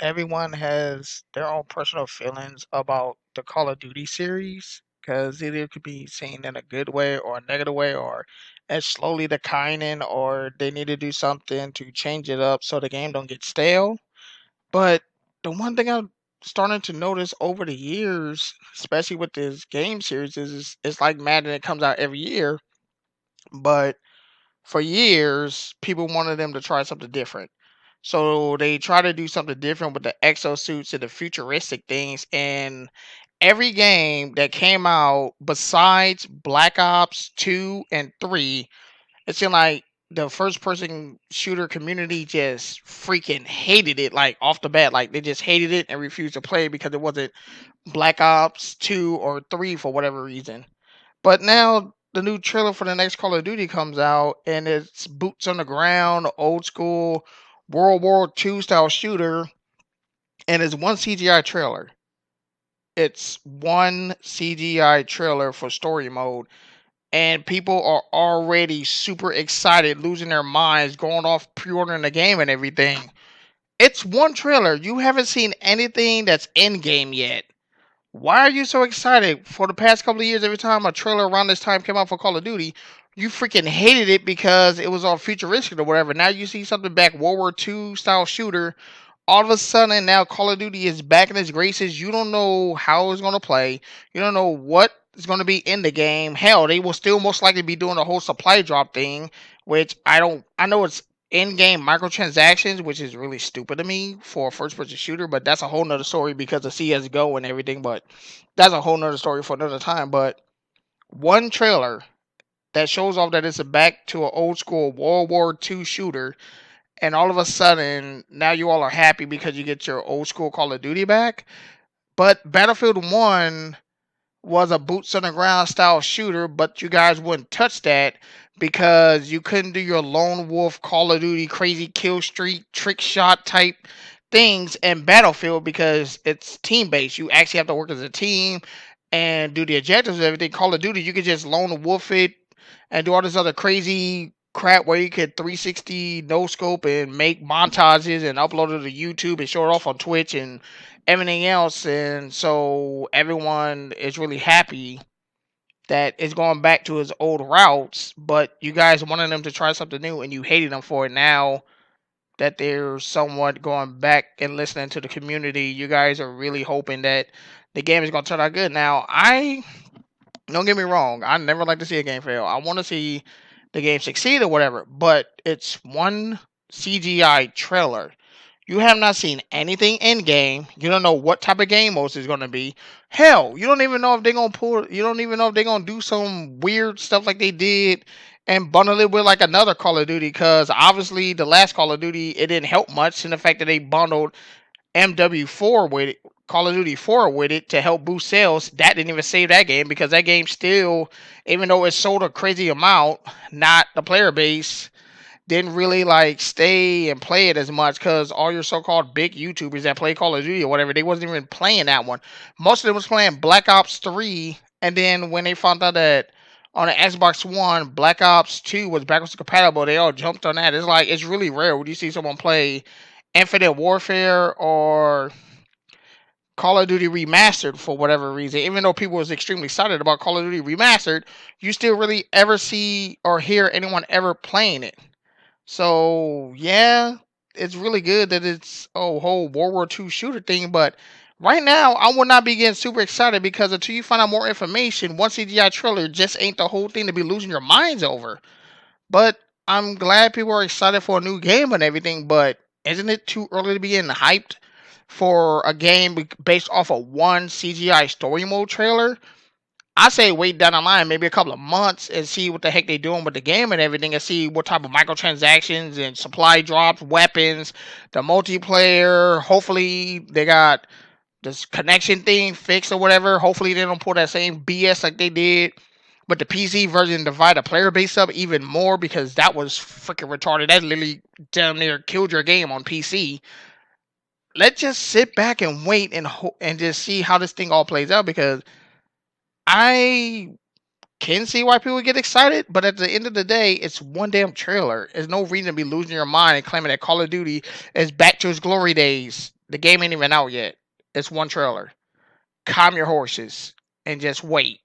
everyone has their own personal feelings about the Call of Duty series because either it could be seen in a good way or a negative way, or it's slowly declining, or they need to do something to change it up so the game don't get stale. But the one thing I'm starting to notice over the years, especially with this game series, is it's like Madden. It comes out every year, but for years, people wanted them to try something different. So they try to do something different with the exosuits and the futuristic things. And every game that came out besides Black Ops 2 and 3, it seemed like the first person shooter community just freaking hated it, like off the bat. Like they just hated it and refused to play because it wasn't Black Ops 2 or 3 for whatever reason. But now the new trailer for the next Call of Duty comes out, and it's boots on the ground, old school World War II style shooter, and it's one CGI trailer. It's one CGI trailer for story mode, and people are already super excited, losing their minds, going off pre-ordering the game and everything. It's one trailer. You haven't seen anything that's in game yet. Why are you so excited? For the past couple of years, every time a trailer around this time came out for Call of Duty, you freaking hated it because it was all futuristic or whatever. Now you see something back, World War II style shooter. All of a sudden, now Call of Duty is back in its graces. You don't know how it's going to play. You don't know what is going to be in the game. Hell, they will still most likely be doing the whole supply drop thing, which I don't. I know it's in-game microtransactions, which is really stupid to me for a first-person shooter, but that's a whole nother story because of CS:GO and everything. But that's a whole nother story for another time. But one trailer that shows off that it's a back to an old school World War II shooter, and all of a sudden now you all are happy because you get your old school Call of Duty back. But Battlefield 1 was a boots on the ground style shooter, but you guys wouldn't touch that because you couldn't do your lone wolf Call of Duty crazy kill streak trick shot type things in Battlefield because it's team based. You actually have to work as a team and do the objectives and everything. Call of Duty, you could just lone wolf it and do all this other crazy crap where you could 360 no scope and make montages and upload it to YouTube and show it off on Twitch and everything else. And so everyone is really happy that it's going back to his old routes, but you guys wanted them to try something new and you hated them for it. Now that they're somewhat going back and listening to the community, you guys are really hoping that the game is going to turn out good. Now, I don't get me wrong, I never like to see a game fail. I want to see the game succeed or whatever, but it's one CGI trailer. You have not seen anything in game. You don't know what type of game modes is going to be. Hell, you don't even know if they're going to pull. You don't even know if they're going to do some weird stuff like they did and bundle it with like another Call of Duty. Because obviously, the last Call of Duty it didn't help much in the fact that they bundled MW4 with it, Call of Duty 4 with it to help boost sales. That didn't even save that game because that game still, even though it sold a crazy amount, not the player base didn't really like stay and play it as much because all your so-called big YouTubers that play Call of Duty or whatever, they wasn't even playing that one. Most of them was playing Black Ops 3, and then when they found out that on the Xbox One, Black Ops 2 was backwards compatible, they all jumped on that. It's like it's really rare when you see someone play Infinite Warfare or Call of Duty Remastered for whatever reason. Even though people was extremely excited about Call of Duty Remastered, you still really ever see or hear anyone ever playing it. So yeah, it's really good that it's a whole World War II shooter thing. But right now, I will not be getting super excited because until you find out more information, one CGI trailer just ain't the whole thing to be losing your minds over. But I'm glad people are excited for a new game and everything. But isn't it too early to be getting hyped for a game based off of one CGI story mode trailer? I say wait down the line, maybe a couple of months, and see what the heck they're doing with the game and everything, and see what type of microtransactions and supply drops, weapons, the multiplayer. Hopefully, they got this connection thing fixed or whatever. Hopefully, they don't pull that same BS like they did. But the PC version divide the player base up even more because that was freaking retarded. That literally damn near killed your game on PC. Let's just sit back and wait and just see how this thing all plays out because I can see why people get excited, but at the end of the day, it's one damn trailer. There's no reason to be losing your mind and claiming that Call of Duty is back to its glory days. The game ain't even out yet. It's one trailer. Calm your horses and just wait.